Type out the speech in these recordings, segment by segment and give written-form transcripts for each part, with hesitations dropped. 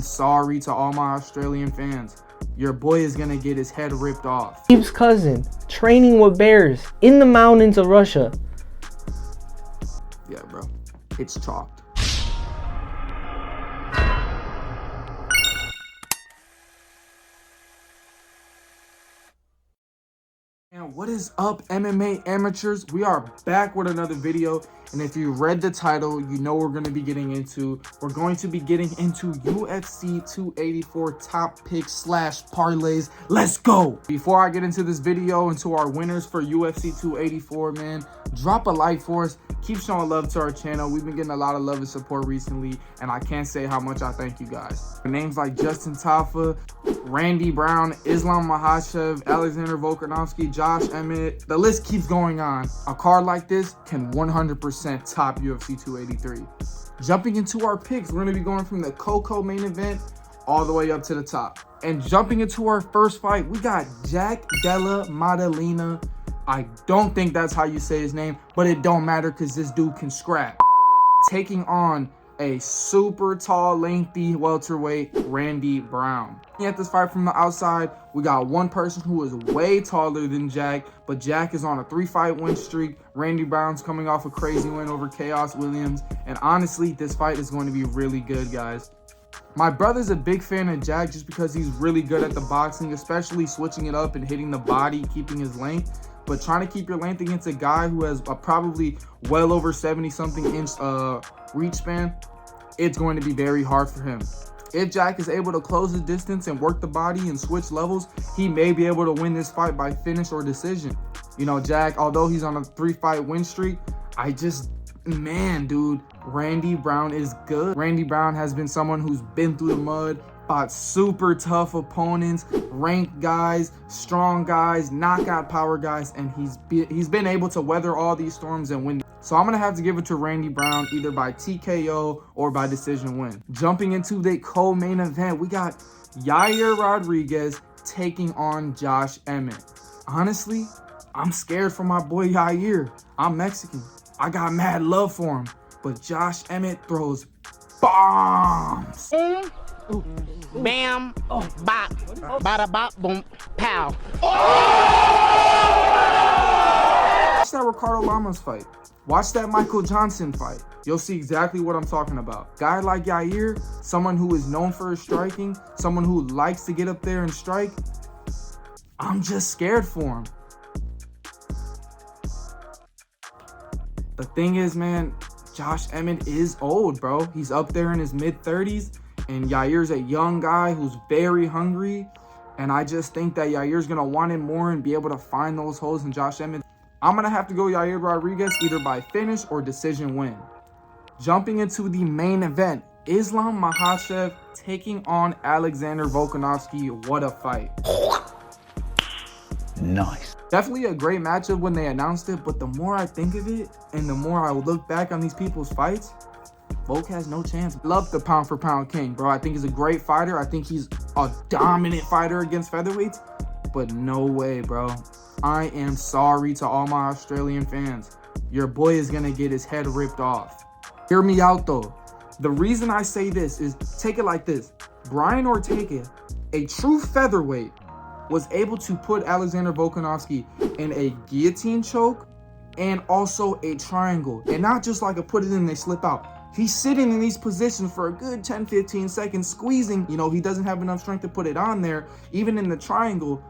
Sorry to all my Australian fans. Your boy is gonna get his head ripped off. Khabib's cousin, training with bears in the mountains of Russia. Yeah, bro. It's chalked. And what is up, MMA amateurs? We are back with another video, and if you read the title, you know we're going to be getting into UFC 284 top picks / parlays. Let's go. Before I get into this video and to our winners for UFC 284, man, drop a like for us. Keep showing love to our channel. We've been getting a lot of love and support recently, and I can't say how much I thank you guys. Names like Justin Tafa, Randy Brown, Islam Makhachev, Alexander Volkanovski, Josh Emmett, the list keeps going on. A card like this can 100% top UFC 283. Jumping into our picks, we're going to be going from the Coco main event all the way up to the top. And jumping into our first fight, we got Jack Della Maddalena. I don't think that's how you say his name, but it don't matter because this dude can scrap. Taking on a super tall, lengthy welterweight, Randy Brown. At this fight from the outside, we got one person who is way taller than Jack, but Jack is on a 3-fight win streak. Randy Brown's coming off a crazy win over Chaos Williams, and honestly, this fight is going to be really good, guys. My brother's a big fan of Jack just because he's really good at the boxing, especially switching it up and hitting the body, keeping his length. But trying to keep your length against a guy who has a probably well over 70-something inch reach span, it's going to be very hard for him. If Jack is able to close the distance and work the body and switch levels, he may be able to win this fight by finish or decision. You know, Jack, although he's on a 3-fight win streak, man, dude, Randy Brown is good. Randy Brown has been someone who's been through the mud, fought super tough opponents, ranked guys, strong guys, knockout power guys, and he's been able to weather all these storms and win. So I'm gonna have to give it to Randy Brown either by TKO or by decision win. Jumping into the co-main event, we got Yair Rodriguez taking on Josh Emmett. Honestly, I'm scared for my boy Yair. I'm Mexican. I got mad love for him, but Josh Emmett throws bombs. Bam, bop, bada bop, boom, pow. Watch that Ricardo Lamas fight. Watch that Michael Johnson fight. You'll see exactly what I'm talking about. Guy like Yair, someone who is known for his striking, someone who likes to get up there and strike, I'm just scared for him. The thing is, man, Josh Emmett is old, bro. He's up there in his mid-30s, and Yair's a young guy who's very hungry, and I just think that Yair's going to want it more and be able to find those holes in Josh Emmett. I'm going to have to go Yair Rodriguez either by finish or decision win. Jumping into the main event, Islam Makhachev taking on Alexander Volkanovski. What a fight. Nice. Definitely a great matchup when they announced it, but the more I think of it and the more I look back on these people's fights, Volk has no chance. Love the pound for pound king, bro. I think he's a great fighter. I think he's a dominant fighter against featherweights, but no way, bro. I am sorry to all my Australian fans. Your boy is gonna get his head ripped off. Hear me out though. The reason I say this is, take it like this. Brian Ortega, a true featherweight, was able to put Alexander Volkanovski in a guillotine choke and also a triangle. And not just like a put it in and they slip out. He's sitting in these positions for a good 10-15 seconds, squeezing. You know, he doesn't have enough strength to put it on there. Even in the triangle,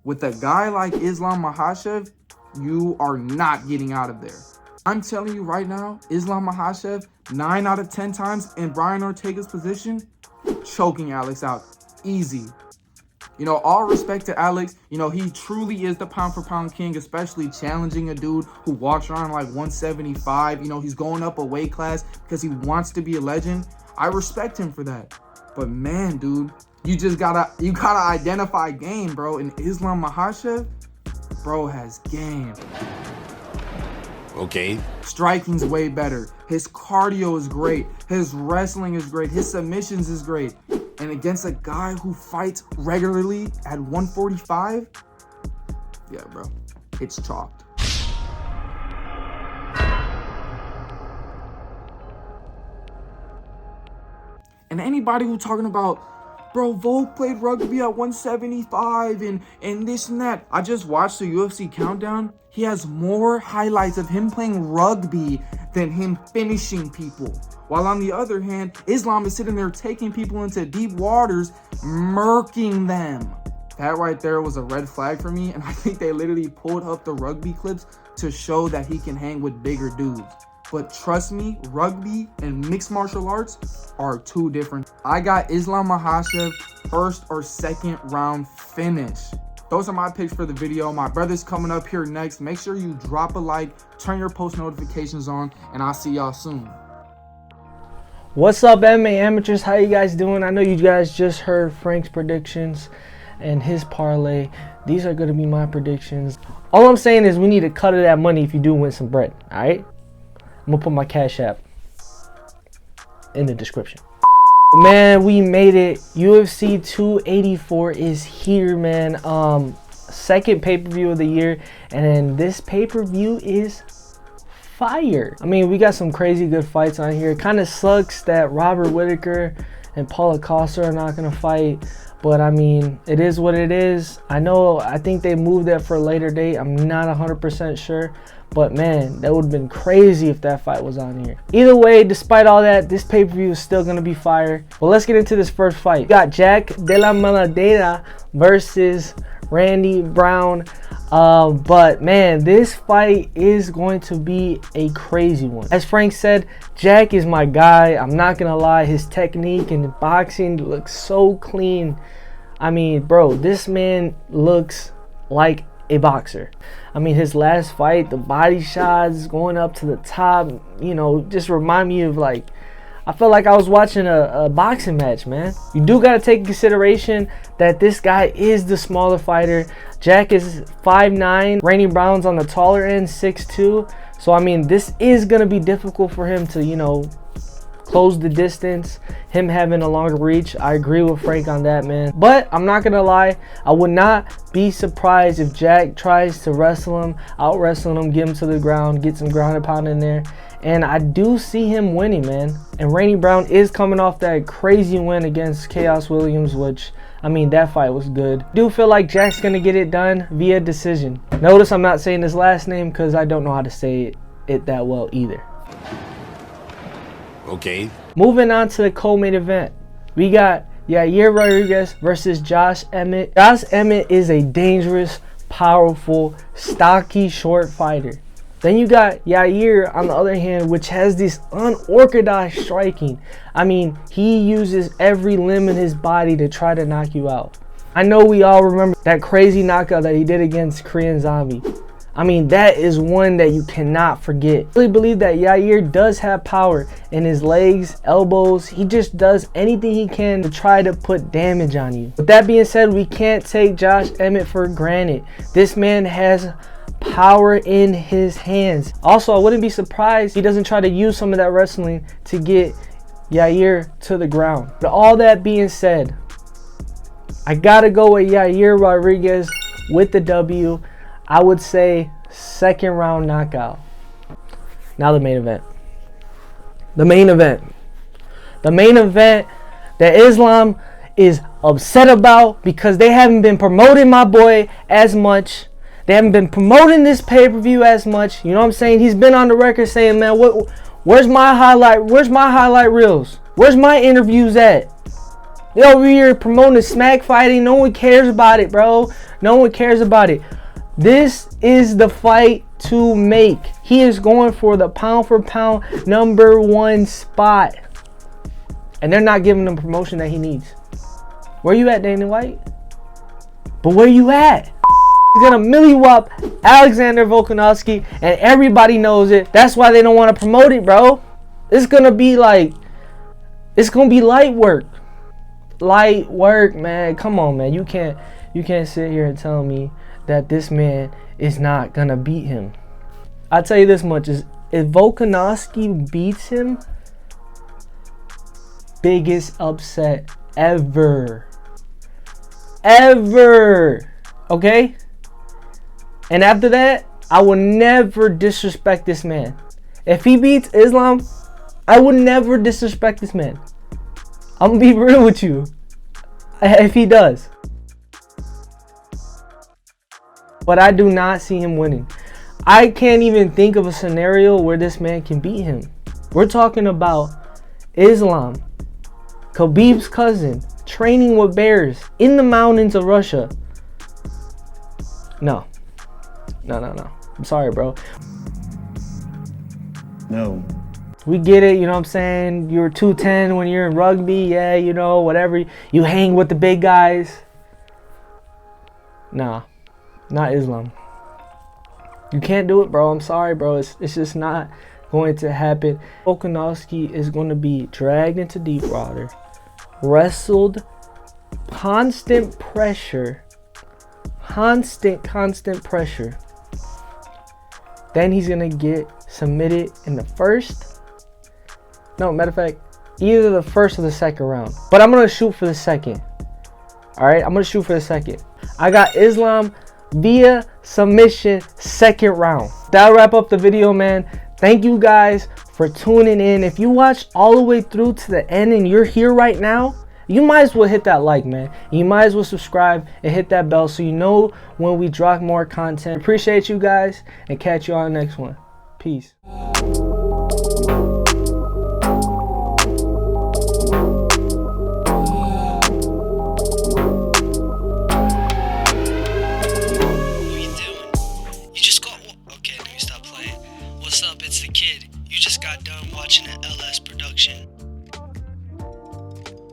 with a guy like Islam Makhachev, you are not getting out of there. I'm telling you right now, Islam Makhachev, 9 out of 10 times in Brian Ortega's position, choking Alex out. Easy. You know, all respect to Alex. You know, he truly is the pound for pound king, especially challenging a dude who walks around like 175. You know, he's going up a weight class because he wants to be a legend. I respect him for that. But man, dude, you gotta identify game, bro. And Islam Makhachev, bro, has game. Okay. Striking's way better. His cardio is great. His wrestling is great. His submissions is great. And against a guy who fights regularly at 145, yeah, bro, it's chalked. And And anybody who talking about, bro, Volk played rugby at 175 and this and that. I just watched the UFC countdown. He has more highlights of him playing rugby than him finishing people. While on the other hand, Islam is sitting there taking people into deep waters, murking them. That right there was a red flag for me, and I think they literally pulled up the rugby clips to show that he can hang with bigger dudes. But trust me, rugby and mixed martial arts are two different. I got Islam Makhachev first or second round finish. Those are my picks for the video. My brother's coming up here next. Make sure you drop a like, turn your post notifications on, and I'll see y'all soon. What's up, MMA amateurs? How you guys doing? I know you guys just heard Frank's predictions and his parlay. These are going to be my predictions. All I'm saying is we need to cut of that money if you do win some bread, all right? I'm going to put my Cash App in the description. Man, we made it. UFC 284 is here, man. Second pay-per-view of the year, and then this pay-per-view is fire. I mean, we got some crazy good fights on here. It kind of sucks that Robert Whittaker and Paulo Costa are not going to fight. But I mean, it is what it is. I think they moved that for a later date. I'm not 100% sure. But man, that would have been crazy if that fight was on here. Either way, despite all that, this pay-per-view is still going to be fire. Well, let's get into this first fight. We got Jack Della Maladera versus Randy Brown. But man, this fight is going to be a crazy one. As Frank said, Jack is my guy. I'm not gonna lie, his technique and boxing looks so clean. I mean, bro, this man looks like a boxer. I mean, his last fight, the body shots going up to the top, you know, just remind me of, like, I felt like I was watching a boxing match, man. You do got to take in consideration that this guy is the smaller fighter. Jack is 5'9". Randy Brown's on the taller end, 6'2". So, I mean, this is going to be difficult for him to, you know, close the distance. Him having a longer reach. I agree with Frank on that, man. But I'm not going to lie. I would not be surprised if Jack tries to wrestle him, out-wrestle him, get him to the ground, get some ground and pound in there. And I do see him winning, man. And Randy Brown is coming off that crazy win against Chaos Williams, which, I mean, that fight was good. I do feel like Jack's going to get it done via decision. Notice I'm not saying his last name because I don't know how to say it that well either. Okay. Moving on to the co-main event. We got Yair Rodriguez versus Josh Emmett. Josh Emmett is a dangerous, powerful, stocky, short fighter. Then you got Yair on the other hand, which has this unorthodox striking. I mean, he uses every limb in his body to try to knock you out. I know we all remember that crazy knockout that he did against Korean Zombie. I mean, that is one that you cannot forget. I really believe that Yair does have power in his legs, elbows. He just does anything he can to try to put damage on you. With that being said, we can't take Josh Emmett for granted. This man has power in his hands. Also, I wouldn't be surprised if he doesn't try to use some of that wrestling to get Yair to the ground. But all that being said, I gotta go with Yair Rodriguez with the W. I would say second round knockout. Now the main event. The main event that Islam is upset about because they haven't been promoting my boy as much. They haven't been promoting this pay-per-view as much. You know what I'm saying? He's been on the record saying, man, where's my highlight reels? Where's my interviews at? They over here promoting smack fighting. No one cares about it, bro. No one cares about it. This is the fight to make. He is going for the pound for pound #1 spot. And they're not giving him the promotion that he needs. Where you at, Dana White? But where you at? He's gonna milli-whop Alexander Volkanovski, and everybody knows it. That's why they don't want to promote it, bro. It's gonna be light work. Light work, man. Come on, man. You can't sit here and tell me that this man is not gonna beat him. I'll tell you this much, is if Volkanovski beats him, biggest upset ever. Okay? And after that, I will never disrespect this man. If he beats Islam, I would never disrespect this man. I'm gonna be real with you. If he does. But I do not see him winning. I can't even think of a scenario where this man can beat him. We're talking about Islam, Khabib's cousin, training with bears in the mountains of Russia. No. I'm sorry, bro. No. We get it, you know what I'm saying? You're 210 when you're in rugby, yeah, you know, whatever. You hang with the big guys. Nah, not Islam. You can't do it, bro. I'm sorry, bro. It's just not going to happen. Volkanovski is going to be dragged into deep water, wrestled, constant pressure. Constant pressure. Then he's going to get submitted in the first. No, matter of fact, either the first or the second round. But I'm going to shoot for the second. Alright, I'm going to shoot for the second. I got Islam via submission, second round. That'll wrap up the video, man. Thank you guys for tuning in. If you watched all the way through to the end and you're here right now, you might as well hit that like, man. You might as well subscribe and hit that bell so you know when we drop more content. Appreciate you guys and catch you on the next one. Peace.